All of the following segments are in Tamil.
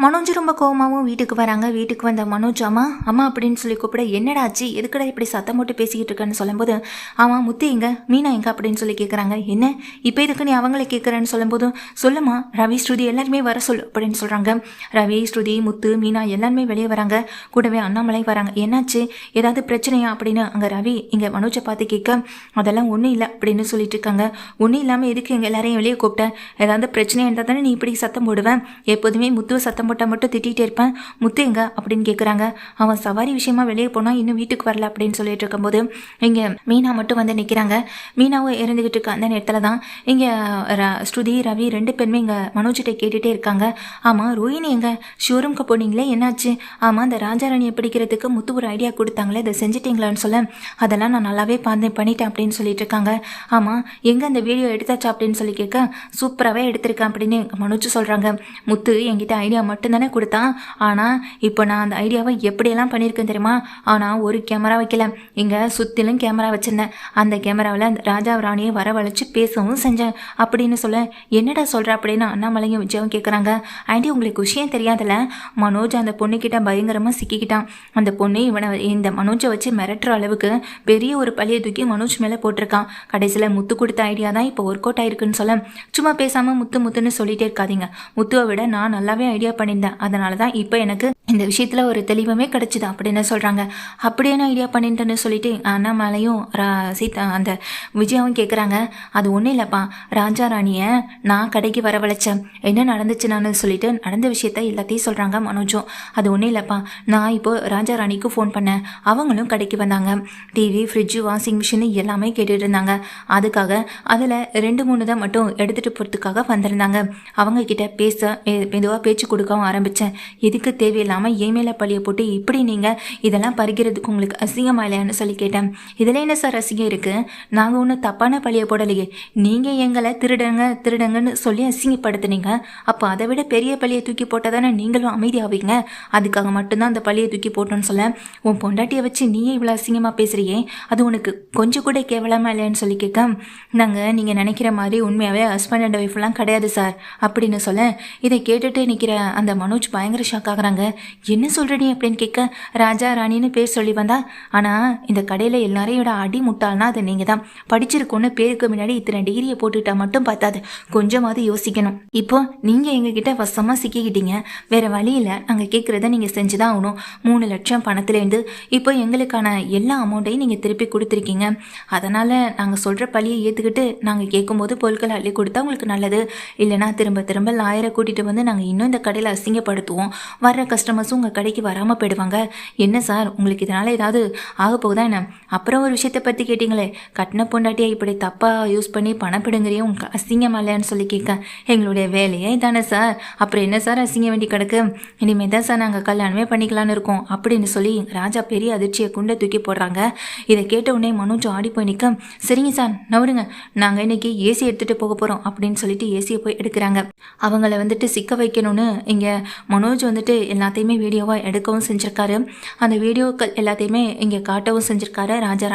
மனோஜ் ரொம்ப கோவமாகவும் வீட்டுக்கு வராங்க. வீட்டுக்கு வந்த மனோஜ் அம்மா அம்மா அப்படின்னு சொல்லி கூப்பிட, என்னடா ஆச்சு, எதுக்கடா இப்படி சத்தம் போட்டு பேசிக்கிட்டு இருக்கேன்னு சொல்லும்போது, ஆமாம் முத்து எங்க, மீனா எங்க அப்படின்னு சொல்லி கேட்குறாங்க. என்ன இப்போ இதுக்கு நீ அவங்கள கேட்குறேன்னு சொல்லும்போது, சொல்லுமா ரவி ஸ்ருதி எல்லாருமே வர சொல்லு அப்படின்னு சொல்கிறாங்க. ரவி ஸ்ருதி முத்து மீனா எல்லாருமே வெளியே வராங்க. கூடவே அண்ணாமலை வராங்க. என்னாச்சு, ஏதாவது பிரச்சனையா அப்படின்னு அங்கே ரவி இங்கே மனோஜை பார்த்து கேட்க, அதெல்லாம் ஒன்றும் இல்லை அப்படின்னு சொல்லிட்டு இருக்காங்க. ஒன்றும் இல்லாமல் எதுக்கு எங்கள் எல்லாரையும் வெளியே கூப்பிட்டேன், ஏதாவது பிரச்சனையாக இருந்தால் தானே நீ இப்படி சத்தம் போடுவேன், எப்போதுமே முத்துவை சத்தம் போட்டால் மட்டும் திட்டிகிட்டே இருப்பேன், முத்து எங்க அப்படின்னு கேட்குறாங்க. அவன் சவாரி விஷயமா வெளியே போனால் இன்னும் வீட்டுக்கு வரல அப்படின்னு சொல்லிட்டு இருக்கும்போது இங்கே மீனா மட்டும் வந்து நிற்கிறாங்க. மீனாவும் இறந்துக்கிட்டு இருக்க அந்த நேரத்தில் தான் இங்கே ஸ்ருதி ரவி ரெண்டு பேருமே இங்கே மனோஜிட்ட கேட்டுகிட்டே இருக்காங்க. ஆமாம் ரோஹிணி எங்க, ஷோரூம்க்கு போனீங்களே என்னாச்சு, ஆமாம் அந்த ராஜாராணியை பிடிக்கிறதுக்கு முத்து ஒரு ஐடியா கொடுத்தாங்களே, இதை செஞ்சிட்டிங்களான்னு சொல்ல, அதெல்லாம் நான் நல்லாவே பண்ணிட்டேன் அப்படின்னு சொல்லிட்டு இருக்காங்க. ஆமாம் எங்கே அந்த வீடியோ எடுத்தாச்சா அப்படின்னு சொல்லி கேட்க, சூப்பராகவே எடுத்திருக்கேன் அப்படின்னு மனோஜ் சொல்கிறாங்க. முத்து என்கிட்ட ஐடியா மட்டும்தானே கொடுத்தான், ஆனால் இப்போ நான் அந்த ஐடியாவை எப்படியெல்லாம் பண்ணியிருக்கேன் தெரியுமா, ஆனால் ஒரு கேமரா வைக்கல, இங்கே சுற்றிலும் கேமரா வச்சுருந்தேன், அந்த கேமராவில் ராஜா ராணியை வரவழைச்சு பேசவும் செஞ்சேன் அப்படின்னு சொல்ல, என்னடா சொல்கிற அப்படின்னு அண்ணாமலையும் விஜயும் கேட்குறாங்க. ஆண்டி உங்களுக்கு விஷயம் தெரியாதுல்ல, மனோஜ் அந்த பொண்ணுக்கிட்ட பயங்கரமாக சிக்கிக்கிட்டான், அந்த பொண்ணு இவனை இந்த மனோஜை வச்சு மிரட்டுற அளவுக்கு பெரிய ஒரு பழியை தூக்கி மனோஜ் மேலே போட்டிருக்கான். கடைசியில் முத்து கொடுத்த ஐடியா தான் இப்போ ஒர்க் அவுட் ஆயிருக்குன்னு சொல்ல, சும்மா பேசாமல் முத்துன்னு சொல்லிட்டே இருக்காதீங்க, முத்துவை விட நான் நல்லாவே ஐடியா பண்ணியிருந்தேன், அதனால தான் இப்போ எனக்கு இந்த விஷயத்தில் ஒரு தெளிவுமே கிடச்சிது அப்படின்னு சொல்கிறாங்க. அப்படியே நான் ஐடியா பண்ணிட்டேன்னு சொல்லிட்டு அண்ணாமலையும் சீதா அந்த விஜயாவும் கேட்குறாங்க. அது ஒன்றும் இல்லைப்பா, ராஜா ராணியை நான் கடைக்கு வரவழைச்சேன், என்ன நடந்துச்சுன்னு சொல்லிட்டு நடந்த விஷயத்த எல்லாத்தையும் சொல்கிறாங்க மனோஜும். அது ஒன்றும் இல்லைப்பா, நான் இப்போது ராஜா ராணிக்கு ஃபோன் பண்ணேன், அவங்களும் கடைக்கு வந்தாங்க, டிவி ஃப்ரிட்ஜு வாஷிங் மிஷின் எல்லாமே கேட்டுட்டு இருந்தாங்க, அதுக்காக அதில் 2-3 தான் மட்டும் எடுத்துகிட்டு போகிறதுக்காக வந்திருந்தாங்க, அவங்கக்கிட்ட பேச மெதுவாக பேச்சு கொடுக்கவும் ஆரம்பித்தேன், எதுக்கு தேவையில்லாமல் ஏன் மேலே பழியை போட்டு இப்படி நீங்கள் இதெல்லாம் பறிக்கிறதுக்கு உங்களுக்கு அசிங்கமாக இல்லையான்னு சொல்லி கேட்டேன். இதில் என்ன சார் அசிங்கம் இருக்குது, நாங்கள் ஒன்றும் தப்பான பழியை போடலையே, நீங்கள் எங்களை திருடங்கன்னு சொல்லி அசிங்கப்படுத்துனீங்க, அப்போ அதை விட பெரிய பழியை தூக்கி போட்டால் தானே நீங்களும் அமைதியாவீங்க, அதுக்காக மட்டும்தான் அந்த பழியை தூக்கி போட்டோன்னு சொல்ல, உன் பொண்டாட்டியை வச்சு நீயே இவ்வளோ அசிங்கமாக பேசுகிறியே, அது உனக்கு கொஞ்சம் கூட கேவலமாக இல்லைன்னு சொல்லி கேட்க, நீங்கள் நினைக்கிற மாதிரி உண்மையாகவே ஹஸ்பண்ட் அண்ட் ஒய்ஃப்லாம் கிடையாது சார் அப்படின்னு சொல்ல, இதை கேட்டுட்டு நிற்கிற அந்த மனோஜ் பயங்கர ஷாக் ஆகுறாங்க. என்ன சொல்கிறீ அப்படின்னு கேட்க, ராஜா ராணின்னு பேர் சொல்லி வந்தா, ஆனால் இந்த கடையில் எல்லாரையோட அடி முட்டாள்னா அது நீங்கள் தான், படிச்சிருக்கோன்னு பேருக்கு முன்னாடி இத்தனை டிகிரியை போட்டுக்கிட்டா மட்டும் பார்த்தாது, கொஞ்சமாவது யோசிக்கணும், இப்போ நீங்கள் எங்ககிட்ட வசமாக சிக்கிக்கிட்டீங்க, வேறு வழியில் நாங்கள் கேட்குறத நீங்கள் செஞ்சு தான் ஆகணும், 3 லட்சம் பணத்துலேருந்து இப்போ எங்களுக்கான எல்லா அமௌண்ட்டையும் நீங்கள் திருப்பி கொடுத்துருக்கீங்க, அதனால் நாங்கள் சொல்கிற பழியை ஏற்றுக்கிட்டு நாங்கள் கேட்கும்போது பொருட்களை அள்ளி கொடுத்தா உங்களுக்கு நல்லது, இல்லைனா திரும்ப லாயரை கூட்டிகிட்டு வந்து நாங்கள் இன்னும் இந்த கடையில் அசிங்கப்படுத்துவோம், வர்ற கஸ்டமர்ஸும் உங்கள் கடைக்கு வராமல் போயிடுவாங்க, என்ன சார் உங்களுக்கு இதனால் ஏதாவது ஆக போகுதா என்ன, அப்புறம் ஒரு விஷயத்தை பற்றி கேட்டிங்களே, கட்டின பொண்டாட்டியை இப்படி தப்பாக யூஸ் பண்ணி பணம் பிடுங்குறியும் உங்களுக்கு அசிங்கமா இல்லையான்னு சொல்லி கேட்க, எங்களுடைய வேலையே தானே சார், அப்புறம் என்ன சார் அசிங்க வேண்டி கிடக்கு, இனிமேல் தான் சார் நாங்கள் கல்யாணமே பண்ணிக்கலான்னு இருக்கோம் அப்படின்னு சொல்லி ராஜா பெரிய அதிர்ச்சியை குண்டை தூக்கி போடுறாங்க. இதை கேட்ட உடனே மனோஜ் ஆடி போய் நிற்க, சரிங்க சார் நவருங்க, நாங்கள் இன்னைக்கு ஏசி எடுத்துகிட்டு போக போகிறோம் அப்படின்னு சொல்லிட்டு ஏசியை போய் எடுக்கிறாங்க. அவங்கள வந்துட்டு சிக்க வைக்கணும்னு இங்கே மனோஜ் வந்துட்டு எல்லாத்தையுமே வீடியோவாக எடுக்கவும் செஞ்சுருக்காரு, அந்த வீடியோக்கள் எல்லாத்தையுமே இங்கே காட்டவும் செஞ்சுருக்காரு ராஜா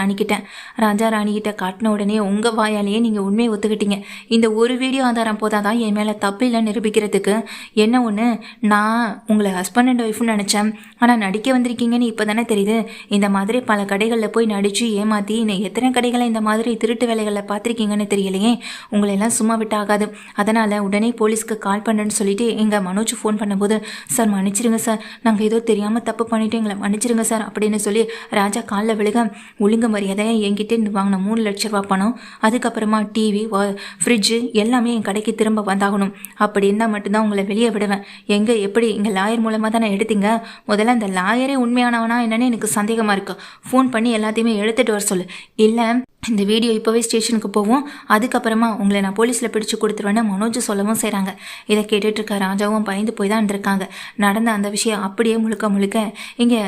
ராணிக்கிட்ட காட்டின உடனே உங்கள் வாயாலேயே நீங்கள் உண்மையை ஒத்துக்கிட்டீங்க, இந்த ஒரு வீடியோ ஆதாரம் போதாதான் என் மேலே தப்பு இல்லைன்னு நிரூபிக்கிறதுக்கு, என்ன ஒன்று நான் உங்களை ஹஸ்பண்ட் அண்ட் ஒய்ஃப்னு நினச்சேன், ஆனால் நடிக்க வந்திருக்கீங்கன்னு இப்போ தானே தெரியுது, இந்த மாதிரி பல கடைகளில் போய் நடித்து ஏமாற்றி எத்தனை கடைகளை இந்த மாதிரி திருட்டு வேலைகளில் பார்த்துருக்கீங்கன்னு தெரியலையே, உங்களெல்லாம் சும்மா விட்டு ஆகாது, அதனால் உடனே போலீஸ்க்கு கால் பண்ணுன்னு சொல்லிட்டு எங்கள் மனோஜ் ஃபோன் பண்ணும்போது, சார் மன்னிச்சிருங்க சார், நாங்கள் ஏதோ தெரியாமல் தப்பு பண்ணிவிட்டு எங்களை மன்னிச்சிருங்க சார் அப்படின்னு சொல்லி ராஜா காலில் விழுக, ஒழுங்கு மரியாதையை என்கிட்ட வாங்கின 3 லட்ச ரூபா பணம், அதுக்கப்புறமா டிவி ஃப்ரிட்ஜு எல்லாமே என் கடைக்கு திரும்ப வந்தாகணும், அப்படி இருந்தால் மட்டும்தான் உங்களை வெளியே விடுவேன், எங்கே எப்படி இங்கே லாயர் மூலமாக தானே எடுத்தீங்க, முதல்ல அந்த லாயரே உண்மையானவனா என்னன்னு எனக்கு சந்தேகமாக இருக்குது, ஃபோன் பண்ணி எல்லாத்தையுமே எடுத்துகிட்டு வர சொல்லு, இல்லை இந்த வீடியோ இப்போவே ஸ்டேஷனுக்கு போவோம், அதுக்கப்புறமா உங்களை நான் போலீஸில் பிடிச்சி கொடுத்துருவேன்னு மனோஜ் சொல்லவும் செய்கிறாங்க. இதை கேட்டுட்ருக்க ராஜாவும் பயந்து போய் தான் இருந்திருக்காங்க. நடந்த அந்த விஷயம் அப்படியே முழுக்க இங்கே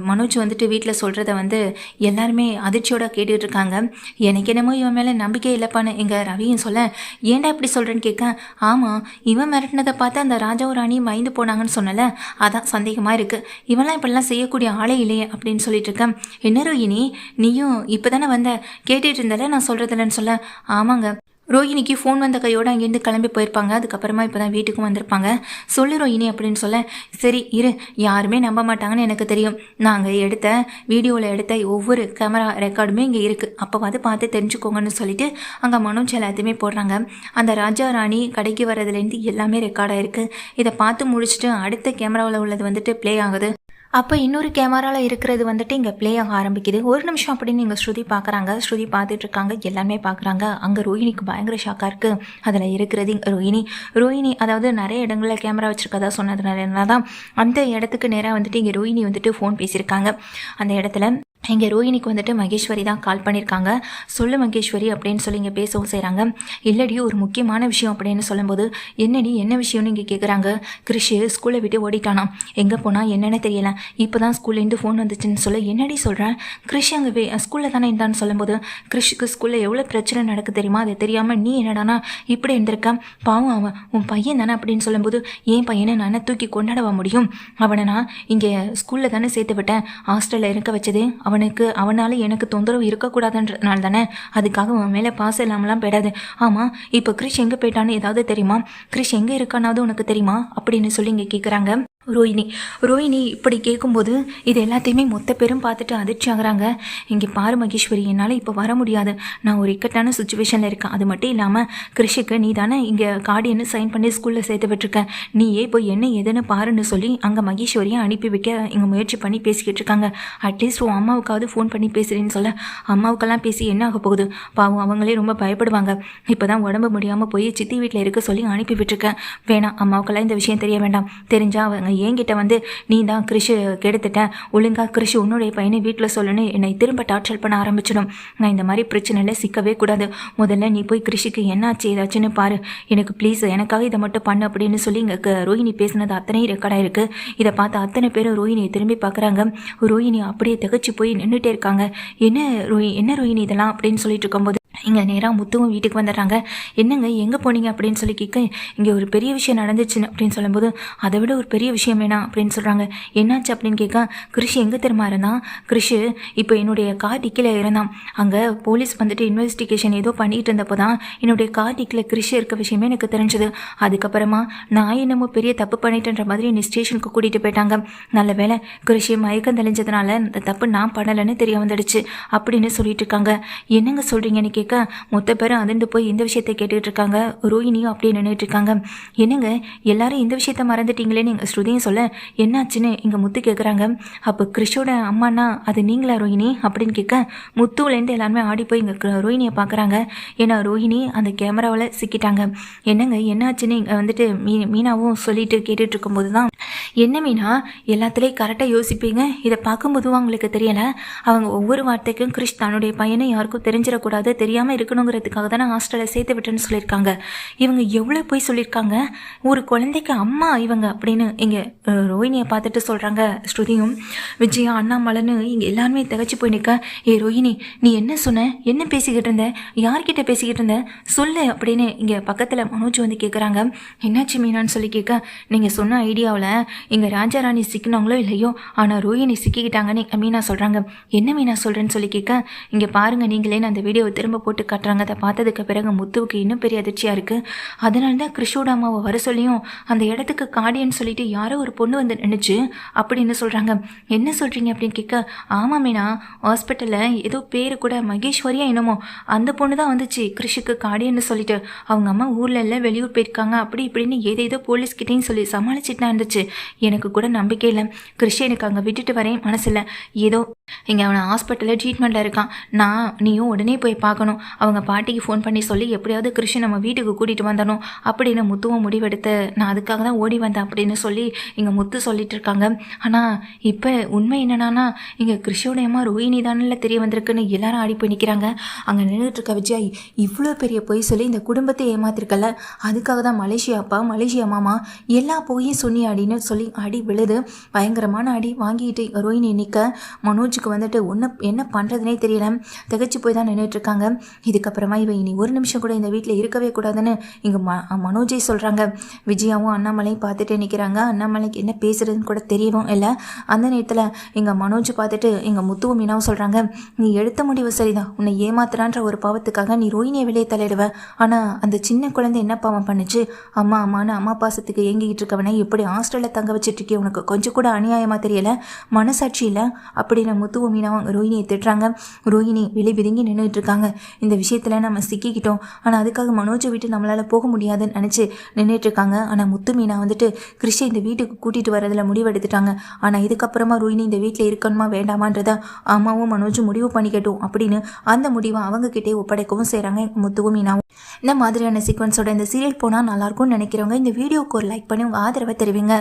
மனோஜ் வந்துட்டு வீட்டில் சொல்கிறத வந்து எல்லாருமே அதிர்ச்சியோடு கேட்டுட்ருக்காங்க. எனக்கு என்னமோ இவன் மேலே நம்பிக்கை இல்லைப்பான்னு எங்கள் ரவியும் சொல்ல, ஏன்டா இப்படி சொல்கிறேன்னு கேட்க, ஆமாம் இவன் மிரட்டினதை பார்த்து அந்த ராஜாவும் ராணியும் பயந்து போனாங்கன்னு சொன்னல, அதான் சந்தேகமாக இருக்குது, இவெல்லாம் இப்படிலாம் செய்யக்கூடிய ஆளே இல்லையே அப்படின்னு சொல்லிட்டு இருக்கேன். என்ன ரோஹிணி நீயும் இப்போ தானே வந்த கேட்டுட்டு இருந்தால நான் சொல்கிறதில்லன்னு சொல்ல, ஆமாங்க ரோஹிணிக்கு ஃபோன் வந்த கையோடு அங்கேருந்து கிளம்பி போயிருப்பாங்க. அதுக்கப்புறமா இப்போ தான் வீட்டுக்கும் வந்திருப்பாங்க. சொல்லு ரோஹிணி அப்படின்னு சொல்ல, சரி இரு, யாருமே நம்ப மாட்டாங்கன்னு எனக்கு தெரியும். நாங்கள் எடுத்த வீடியோவில் எடுத்த ஒவ்வொரு கேமரா ரெக்கார்டுமே இங்கே இருக்குது, அப்போ பார்த்து தெரிஞ்சுக்கோங்கன்னு சொல்லிட்டு அங்கே மனோஜ் எல்லாத்தையுமே போடுறாங்க. அந்த ராஜா ராணி கடைக்கு வர்றதுலேருந்து எல்லாமே ரெக்கார்டாக இருக்குது. இதை பார்த்து முடிச்சுட்டு அடுத்த கேமராவில் உள்ளது ப்ளே ஆகுது. அப்போ இன்னொரு கேமராவில் இருக்கிறது இங்கே ப்ளே ஆக ஆரம்பிக்குது. ஒரு நிமிஷம் அப்படின்னு இங்கே ஸ்ருதி பார்க்குறாங்க. ஸ்ருதி பார்த்துட்ருக்காங்க, எல்லாமே பார்க்குறாங்க. அங்கே ரோஹிணிக்கு பயங்கர ஷாக்காக இருக்குது. அதில் இருக்கிறது ரோஹிணி அதாவது நிறைய இடங்களில் கேமரா வச்சுருக்கதா சொன்னதுனால தான் அந்த இடத்துக்கு நேராக இங்கே ரோஹிணி ஃபோன் பேசியிருக்காங்க. அந்த இடத்துல இங்கே ரோஹிணிக்கு மகேஸ்வரி தான் கால் பண்ணியிருக்காங்க. சொல்லு மகேஸ்வரி அப்படின்னு சொல்லி இங்கே பேசவும் செய்கிறாங்க. இல்லடி ஒரு முக்கியமான விஷயம் அப்படின்னு சொல்லும்போது, என்னடி என்ன விஷயம்னு இங்கே கேட்குறாங்க. கிறிஷ் ஸ்கூலை விட்டு ஓடிட்டானாம், எங்கே போனால் என்னென்னு தெரியல, இப்போ தான் ஸ்கூல்லேருந்து ஃபோன் வந்துச்சுன்னு சொல்ல, என்னடி சொல்கிறேன், கிறிஷ் அங்கே ஸ்கூலில் தானே இருந்தான்னு சொல்லும்போது, கிறிஷுக்கு ஸ்கூலில் எவ்வளோ பிரச்சனை நடக்கு தெரியுமா, அதை தெரியாமல் நீ என்னடானா இப்படி இருந்திருக்கேன், பாவம் அவன் உன் பையன் தானே அப்படின்னு சொல்லும்போது, என் பையனை நான் தூக்கி கொண்டாடவா முடியும், அவனை நான் இங்கே ஸ்கூலில் தானே சேர்த்து விட்டேன், ஹாஸ்டலில் இருக்க வச்சது அவனால் எனக்கு தொந்தரவு இருக்கக்கூடாதுன்றனால தானே, அதுக்காக அவன் மேலே பாசம் இல்லாமலாம் போயிடாது. ஆமாம் இப்போ கிறிஷ் எங்கே போயிட்டான்னு ஏதாவது தெரியுமா, கிறிஷ் எங்கே இருக்கானாவது உனக்கு தெரியுமா அப்படின்னு சொல்லி இங்கே கேட்குறாங்க. ரோஹிணி இப்படி கேட்கும்போது இது எல்லாத்தையுமே மொத்த பேரும் பார்த்துட்டு அதிர்ச்சி ஆகுறாங்க. இங்கே பாரு மகேஸ்வரி, என்னால் இப்போ வர முடியாது, நான் ஒரு இக்கட்டான சுச்சுவேஷனில் இருக்கேன். அது மட்டும் இல்லாமல் கிறிஷுக்கு நீ தானே இங்கே கார்டியன்னு சைன் பண்ணி ஸ்கூலில் சேர்த்து விட்டுருக்கேன், நீயே போய் என்ன எதுன்னு பாருன்னு சொல்லி அங்கே மகேஸ்வரியை அனுப்பி வைக்க இங்கே முயற்சி பண்ணி பேசிக்கிட்டு இருக்காங்க. அட்லீஸ்ட் உன் அம்மாவுக்காவது ஃபோன் பண்ணி பேசுகிறேன்னு சொல்ல, அம்மாவுக்கெல்லாம் பேசி என்ன ஆக போகுது, பாவம் அவங்களே ரொம்ப பயப்படுவாங்க, இப்போ தான் உடம்பு முடியாமல் போய் சித்தி வீட்டில் இருக்க சொல்லி அனுப்பி விட்டுருக்கேன், வேணாம் அம்மாவுக்கெல்லாம் இந்த விஷயம் தெரிய வேண்டாம், தெரிஞ்சா அவங்க என்கிட்ட நீ தான் கிறிஷ் கெடுத்துட்ட, ஒழுங்காக கிறிஷ் உன்னுடைய பையனை வீட்டில் சொல்லணும்னு என்னை திரும்ப டார்ச்சர் பண்ண ஆரம்பிச்சிடும், நான் இந்த மாதிரி பிரச்சனையில் சிக்கவே கூடாது, முதல்ல நீ போய் கிறிஷுக்கு என்னாச்சு ஏதாச்சுன்னு பாரு, எனக்கு ப்ளீஸ் எனக்காக இதை மட்டும் பண்ணு அப்படின்னு சொல்லி இங்கே ரோஹிணி பேசினது அத்தனையும் ரெக்கார்டாக இருக்குது. இதை பார்த்து அத்தனை பேரும் ரோஹிணியை திரும்பி பார்க்குறாங்க. ரோஹிணி அப்படியே திகச்சு போய் நின்றுட்டே இருக்காங்க. என்ன ரோஹிணி இதெல்லாம் அப்படின்னு சொல்லிட்டு இருக்கும்போது இங்கே நேராக முத்துவும் வீட்டுக்கு வந்துடுறாங்க. என்னங்க எங்கே போனீங்க அப்படின்னு சொல்லி கேட்க, இங்கே ஒரு பெரிய விஷயம் நடந்துச்சுன்னு அப்படின்னு சொல்லும்போது, அதை விட ஒரு பெரிய விஷயம் வேணாம் அப்படின்னு சொல்கிறாங்க. என்னாச்சு அப்படின்னு கேட்க, கிறிஷ் எங்கே தெரியுமா இருந்தான், கிறிஷ் இப்போ என்னுடைய கார் டிக்கில் இருந்தான், அங்கே போலீஸ் இன்வெஸ்டிகேஷன் ஏதோ பண்ணிகிட்டு இருந்தப்போ தான் என்னுடைய கார் டிக்கில் கிறிஷ் இருக்க விஷயமே எனக்கு தெரிஞ்சது. அதுக்கப்புறமா நான் என்னமோ பெரிய தப்பு பண்ணிட்டேன்ற மாதிரி என்னை ஸ்டேஷனுக்கு கூட்டிகிட்டு போயிட்டாங்க. நல்ல வேலை கிறிஷ் மயக்கம் தெளிஞ்சதுனால அந்த தப்பு நான் பண்ணலைன்னு தெரிய வந்துடுச்சு அப்படின்னு சொல்லிட்டு இருக்காங்க. என்னங்க சொல்கிறீங்கன்னு கேட்க, மொத்த பேரும் அதிர்ந்து போய் இந்த விஷயத்தை கேட்டுட்டு இருக்காங்க. ரோஹிணியும் அப்படியே நின்றுட்டு இருக்காங்க. என்னங்க எல்லாரும் இந்த விஷயத்த மறந்துட்டீங்களேன்னு எங்கள் ஸ்ருதியும் சொல்ல, என்னாச்சுன்னு இங்கே முத்து கேட்குறாங்க. அப்போ கிறிஷோட அம்மானா அது நீங்களா ரோஹிணி அப்படின்னு கேட்க, முத்துலேருந்து எல்லாருமே ஆடி போய் இங்கே ரோஹிணியை பார்க்குறாங்க. ஏன்னா ரோஹிணி அந்த கேமராவில் சிக்கிட்டாங்க. என்னங்க என்னாச்சுன்னு இங்கே மீனாவும் சொல்லிட்டு கேட்டுட்டு இருக்கும்போது தான், என்ன மீனா எல்லாத்துலேயும் கரெக்டாக யோசிப்பீங்க, இதை பார்க்கும்போது அவங்களுக்கு தெரியலை, அவங்க ஒவ்வொரு வார்த்தைக்கும் கிறிஷ் தன்னுடைய பையனை யாருக்கும் தெரிஞ்சிடக்கூடாது, தெரியாமல் இருக்கணுங்கிறதுக்காக தானே ஹாஸ்டலில் சேர்த்து விட்டுன்னு சொல்லியிருக்காங்க. இவங்க எவ்வளோ போய் சொல்லியிருக்காங்க, ஒரு குழந்தைக்கு அம்மா இவங்க அப்படின்னு இங்கே ரோஹிணியை பார்த்துட்டு சொல்கிறாங்க. ஸ்ருதியும் விஜயா அண்ணாமலைன்னு இங்கே எல்லாருமே திகச்சு போய் நிற்க, ரோஹிணி நீ என்ன சொன்ன, என்ன பேசிக்கிட்டு இருந்த, யார்கிட்ட பேசிக்கிட்டு இருந்த சொல்லு அப்படின்னு இங்கே பக்கத்தில் மனோஜ் கேட்குறாங்க. என்னாச்சு மீனான்னு சொல்லி கேட்க, நீங்கள் சொன்ன ஐடியாவில் இங்கே ராஜாராணி சிக்கினாங்களோ இல்லையோ, ஆனால் ரோஹிணி சிக்கிக்கிட்டாங்கன்னு மீனா சொல்கிறாங்க. என்ன மீனா சொல்கிறேன்னு சொல்லி கேட்க, இங்கே பாருங்கள் நீங்களேன்னு அந்த வீடியோவை திரும்ப போட்டு காட்டுறாங்க. அதை பார்த்ததுக்கு பிறகு முத்துவுக்கு இன்னும் பெரிய அதிர்ச்சியாக இருக்குது. அதனால தான் கிறிஷோட அம்மாவை வர சொல்லியும் அந்த இடத்துக்கு காடியன்னு சொல்லிட்டு யாரோ ஒரு பொண்ணு நின்றுச்சு அப்படின்னு சொல்கிறாங்க. என்ன சொல்கிறீங்க அப்படின்னு கேட்க, ஆமாம் மீனா ஹாஸ்பிட்டலில் ஏதோ பேர் கூட மகேஸ்வரியா என்னமோ அந்த பொண்ணு தான் வந்துச்சு கிறிஷுக்கு காடியன்னு சொல்லிட்டு, அவங்க அம்மா ஊரில் இல்லை வெளியூர் போயிருக்காங்க அப்படி இப்படின்னு ஏதேதோ போலீஸ்கிட்டையும் சொல்லி சமாளிச்சுட்டு தான் இருந்துச்சு. எனக்கு கூட நம்பிக்கை இல்லை, கிறிஷ் எனக்கு அங்கே விட்டுட்டு வரேன் மனசில், ஏதோ இங்கே அவனை ஹாஸ்பிட்டலில் ட்ரீட்மெண்ட்டில் இருக்கான், நீயும் உடனே போய் பார்க்கணும், அவங்க பாட்டிக்கு ஃபோன் பண்ணி சொல்லி எப்படியாவது கிறிஷ் நம்ம வீட்டுக்கு கூட்டிகிட்டு வந்தணும் அப்படின்னு முத்துவும் முடிவெடுத்து நான் அதுக்காக தான் ஓடி வந்தேன் அப்படின்னு சொல்லி இங்கே முத்து சொல்லிட்டு இருக்காங்க. ஆனால் இப்போ உண்மை என்னன்னா இங்கே கிறிஷோடையம்மா ரோஹிணி தானே தெரிய வந்திருக்குன்னு எல்லாரும் ஆடி போய் நிற்கிறாங்க. அங்கே நின்றுட்டு இருக்க விஜயா இவ்வளோ பெரிய பொய் சொல்லி இந்த குடும்பத்தை ஏமாத்திருக்கல, அதுக்காக தான் மலேசியா அப்பா மலேசியா மாமா எல்லா பொய்யும் சொன்னி அடின்னு சொல்லி அடி விழுது. பயங்கரமான அடி வாங்கிட்டு ரோஹிணி நிற்க மனோஜுக்கு என்ன பண்ணுறதுனே தெரியல, திகச்சு போய் தான் நின்றுட்டு இருக்காங்க. இதுக்கப்புறமா இவ இனி ஒரு நிமிஷம் கூட இந்த வீட்டில் இருக்கவே கூடாதுன்னு இங்கே மனோஜே சொல்கிறாங்க. விஜயாவும் அண்ணாமலையும் பார்த்துட்டு நிற்கிறாங்க. அண்ணாமலைக்கு என்ன பேசுறதுன்னு கூட தெரியவும் இல்லை. அந்த நேரத்தில் எங்கள் மனோஜ் பார்த்துட்டு எங்கள் முத்துவும் மீனாவும் சொல்கிறாங்க, நீ எடுத்த முடிவு சரிதான். உன்னை ஏமாத்துறான்ற ஒரு பாவத்துக்காக நீ ரோஹிணியை வெளியே தள்ளிடுவ. ஆனால் அந்த சின்ன குழந்தை என்ன பாவம் பண்ணுச்சு? அம்மா அம்மானு அம்மா பாசத்துக்கு ஏங்கிக்கிட்டு இருக்கவனை எப்படி ஹாஸ்டலில் தங்க வச்சுட்டு இருக்கே, உனக்கு கொஞ்சம் கூட அநியாயமாக தெரியல, மனசாட்சி இல்லை அப்படின்னு முத்துவும் மீனாவும் ரோஹிணியை திட்டுறாங்க. ரோஹிணி வெளி விதுங்கி நின்றுட்டு இருக்காங்க. இந்த விஷயத்தில் நம்ம சிக்கிக்கிட்டோம், ஆனால் அதுக்காக மனோஜை விட்டு நம்மளால் போக முடியாதுன்னு நினச்சி நின்றுட்டு இருக்காங்க. ஆனால் முத்து மீனா வந்துட்டு கிறிஷை இந்த வீட்டுக்கு கூட்டிகிட்டு வரதில் முடிவெடுத்துட்டாங்க. ஆனால் இதுக்கப்புறமா ரோஹிணி இந்த வீட்டில் இருக்கணுமா வேண்டாமான்றதை அம்மாவும் மனோஜும் முடிவு பண்ணிக்கட்டும் அப்படின்னு அந்த முடிவை அவங்கக்கிட்டே ஒப்படைக்கவும் செய்கிறாங்க முத்துவும் மீனாவும். இந்த மாதிரியான சீக்வன்ஸோட இந்த சீரியல் போனால் நல்லாயிருக்கும்னு நினைக்கிறவங்க இந்த வீடியோவுக்கு ஒரு லைக் பண்ணி உங்கள் ஆதரவை தெரிவிங்க.